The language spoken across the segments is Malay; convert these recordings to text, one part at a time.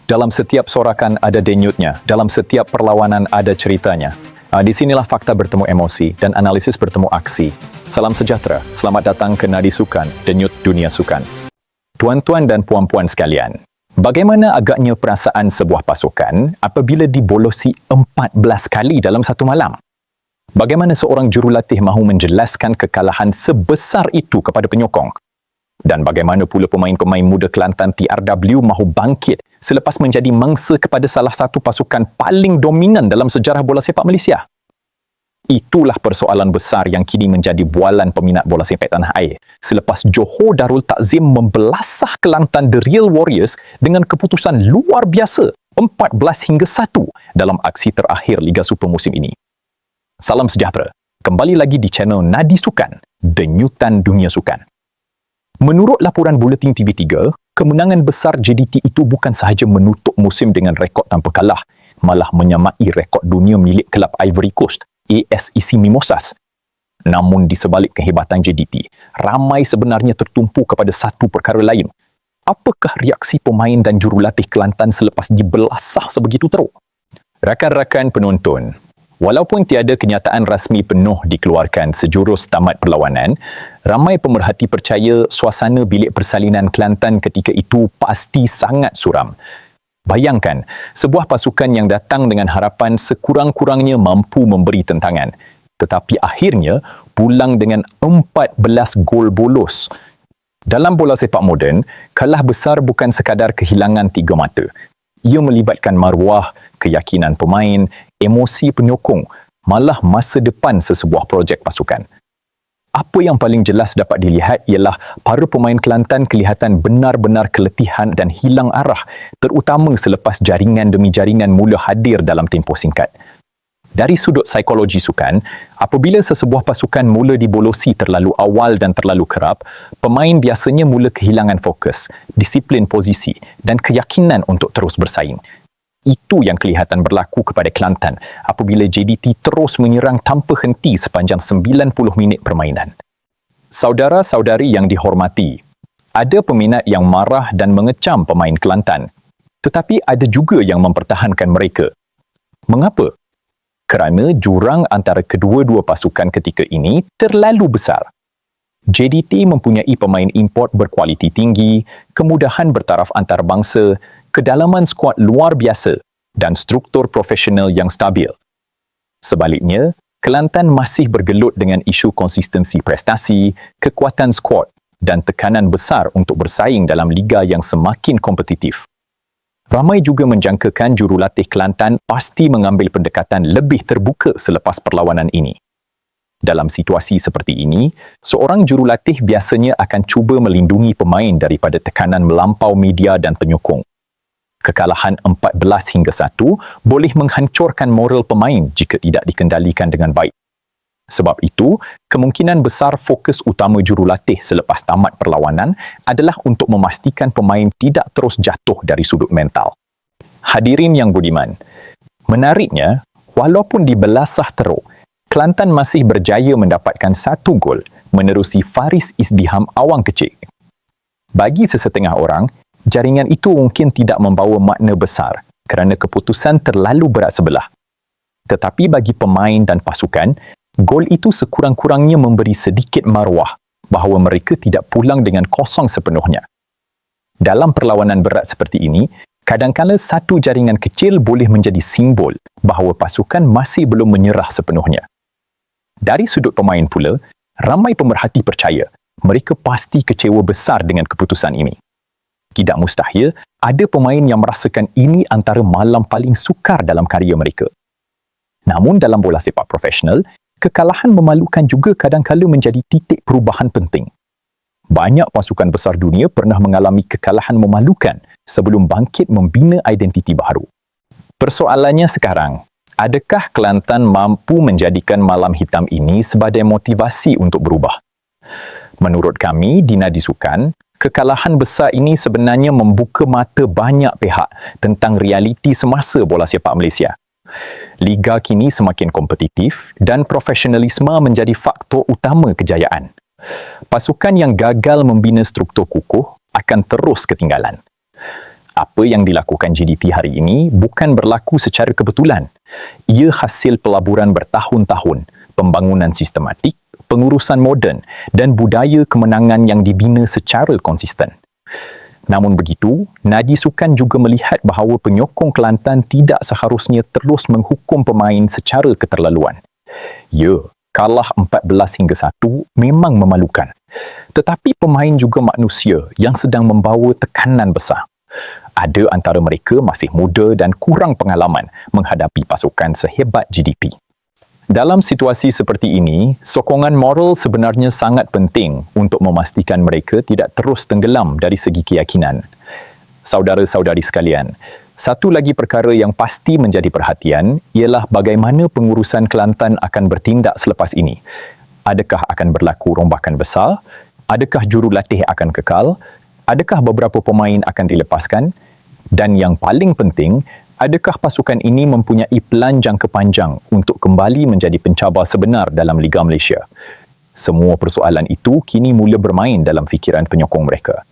Dalam setiap sorakan ada denyutnya, dalam setiap perlawanan ada ceritanya. Di sinilah fakta bertemu emosi dan analisis bertemu aksi. Salam sejahtera, selamat datang ke Nadi Sukan, Denyut Dunia Sukan. Tuan-tuan dan puan-puan sekalian, bagaimana agaknya perasaan sebuah pasukan apabila dibolosi 14 kali dalam satu malam? Bagaimana seorang jurulatih mahu menjelaskan kekalahan sebesar itu kepada penyokong? Dan bagaimana pula pemain-pemain muda Kelantan TRW mahu bangkit selepas menjadi mangsa kepada salah satu pasukan paling dominan dalam sejarah bola sepak Malaysia? Itulah persoalan besar yang kini menjadi bualan peminat bola sepak tanah air selepas Johor Darul Takzim membelasah Kelantan The Real Warriors dengan keputusan luar biasa 14-1 dalam aksi terakhir Liga Super musim ini. Salam sejahtera, kembali lagi di channel Nadi Sukan, Denyutan Dunia Sukan. Menurut laporan Buletin TV3, kemenangan besar JDT itu bukan sahaja menutup musim dengan rekod tanpa kalah, malah menyamai rekod dunia milik kelab Ivory Coast, ASEC Mimosas. Namun di sebalik kehebatan JDT, ramai sebenarnya tertumpu kepada satu perkara lain. Apakah reaksi pemain dan jurulatih Kelantan selepas dibelasah sebegitu teruk? Rakan-rakan penonton, walaupun tiada kenyataan rasmi penuh dikeluarkan sejurus tamat perlawanan, ramai pemerhati percaya suasana bilik persalinan Kelantan ketika itu pasti sangat suram. Bayangkan, sebuah pasukan yang datang dengan harapan sekurang-kurangnya mampu memberi tentangan, tetapi akhirnya pulang dengan 14 gol bolos. Dalam bola sepak moden, kalah besar bukan sekadar kehilangan tiga mata. Ia melibatkan maruah, keyakinan pemain, emosi penyokong, malah masa depan sesebuah projek pasukan. Apa yang paling jelas dapat dilihat ialah para pemain Kelantan kelihatan benar-benar keletihan dan hilang arah, terutama selepas jaringan demi jaringan mula hadir dalam tempoh singkat. Dari sudut psikologi sukan, apabila sesebuah pasukan mula dibolosi terlalu awal dan terlalu kerap, pemain biasanya mula kehilangan fokus, disiplin posisi dan keyakinan untuk terus bersaing. Itu yang kelihatan berlaku kepada Kelantan apabila JDT terus menyerang tanpa henti sepanjang 90 minit permainan. Saudara-saudari yang dihormati, ada peminat yang marah dan mengecam pemain Kelantan, tetapi ada juga yang mempertahankan mereka. Mengapa? Kerana jurang antara kedua-dua pasukan ketika ini terlalu besar. JDT mempunyai pemain import berkualiti tinggi, kemudahan bertaraf antarabangsa, kedalaman skuad luar biasa dan struktur profesional yang stabil. Sebaliknya, Kelantan masih bergelut dengan isu konsistensi prestasi, kekuatan skuad dan tekanan besar untuk bersaing dalam liga yang semakin kompetitif. Ramai juga menjangkakan jurulatih Kelantan pasti mengambil pendekatan lebih terbuka selepas perlawanan ini. Dalam situasi seperti ini, seorang jurulatih biasanya akan cuba melindungi pemain daripada tekanan melampau media dan penyokong. Kekalahan 14-1 boleh menghancurkan moral pemain jika tidak dikendalikan dengan baik. Sebab itu, kemungkinan besar fokus utama jurulatih selepas tamat perlawanan adalah untuk memastikan pemain tidak terus jatuh dari sudut mental. Hadirin yang budiman, menariknya, walaupun dibelasah teruk, Kelantan masih berjaya mendapatkan 1 gol menerusi Faris Izdiham Awang Kecil. Bagi sesetengah orang, jaringan itu mungkin tidak membawa makna besar kerana keputusan terlalu berat sebelah. Tetapi bagi pemain dan pasukan, gol itu sekurang-kurangnya memberi sedikit maruah bahawa mereka tidak pulang dengan kosong sepenuhnya. Dalam perlawanan berat seperti ini, kadang-kala satu jaringan kecil boleh menjadi simbol bahawa pasukan masih belum menyerah sepenuhnya. Dari sudut pemain pula, ramai pemerhati percaya mereka pasti kecewa besar dengan keputusan ini. Tidak mustahil, ada pemain yang merasakan ini antara malam paling sukar dalam karya mereka. Namun dalam bola sepak profesional, kekalahan memalukan juga kadang-kala menjadi titik perubahan penting. Banyak pasukan besar dunia pernah mengalami kekalahan memalukan sebelum bangkit membina identiti baru. Persoalannya sekarang, adakah Kelantan mampu menjadikan malam hitam ini sebagai motivasi untuk berubah? Menurut kami di Nadi Sukan, kekalahan besar ini sebenarnya membuka mata banyak pihak tentang realiti semasa bola sepak Malaysia. Liga kini semakin kompetitif dan profesionalisme menjadi faktor utama kejayaan. Pasukan yang gagal membina struktur kukuh akan terus ketinggalan. Apa yang dilakukan JDT hari ini bukan berlaku secara kebetulan. Ia hasil pelaburan bertahun-tahun, pembangunan sistematik, pengurusan moden dan budaya kemenangan yang dibina secara konsisten. Namun begitu, Nadi Sukan juga melihat bahawa penyokong Kelantan tidak seharusnya terus menghukum pemain secara keterlaluan. Ya, kalah 14-1 memang memalukan. Tetapi pemain juga manusia yang sedang membawa tekanan besar. Ada antara mereka masih muda dan kurang pengalaman menghadapi pasukan sehebat GDP. Dalam situasi seperti ini, sokongan moral sebenarnya sangat penting untuk memastikan mereka tidak terus tenggelam dari segi keyakinan. Saudara-saudari sekalian, satu lagi perkara yang pasti menjadi perhatian ialah bagaimana pengurusan Kelantan akan bertindak selepas ini. Adakah akan berlaku rombakan besar? Adakah jurulatih akan kekal? Adakah beberapa pemain akan dilepaskan? Dan yang paling penting, adakah pasukan ini mempunyai pelan jangka panjang untuk kembali menjadi pencabar sebenar dalam Liga Malaysia? Semua persoalan itu kini mula bermain dalam fikiran penyokong mereka.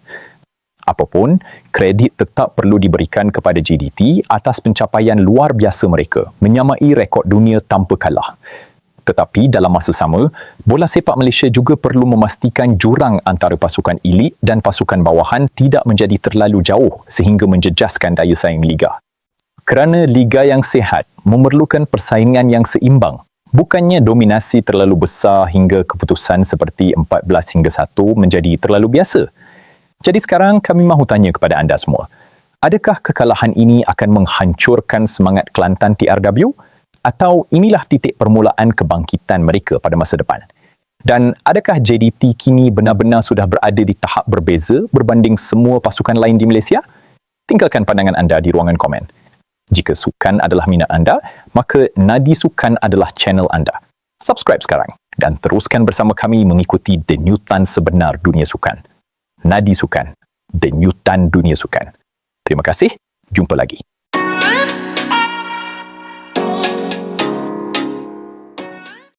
Apapun, kredit tetap perlu diberikan kepada JDT atas pencapaian luar biasa mereka, menyamai rekod dunia tanpa kalah. Tetapi dalam masa sama, bola sepak Malaysia juga perlu memastikan jurang antara pasukan elit dan pasukan bawahan tidak menjadi terlalu jauh sehingga menjejaskan daya saing Liga. Kerana Liga yang sihat memerlukan persaingan yang seimbang, bukannya dominasi terlalu besar hingga keputusan seperti 14-1 menjadi terlalu biasa. Jadi sekarang kami mahu tanya kepada anda semua, adakah kekalahan ini akan menghancurkan semangat Kelantan TRW? Atau inilah titik permulaan kebangkitan mereka pada masa depan? Dan adakah JDT kini benar-benar sudah berada di tahap berbeza berbanding semua pasukan lain di Malaysia? Tinggalkan pandangan anda di ruangan komen. Jika sukan adalah minat anda, maka Nadi Sukan adalah channel anda. Subscribe sekarang dan teruskan bersama kami mengikuti denyutan sebenar dunia sukan. Nadi Sukan, denyutan dunia sukan. Terima kasih, jumpa lagi.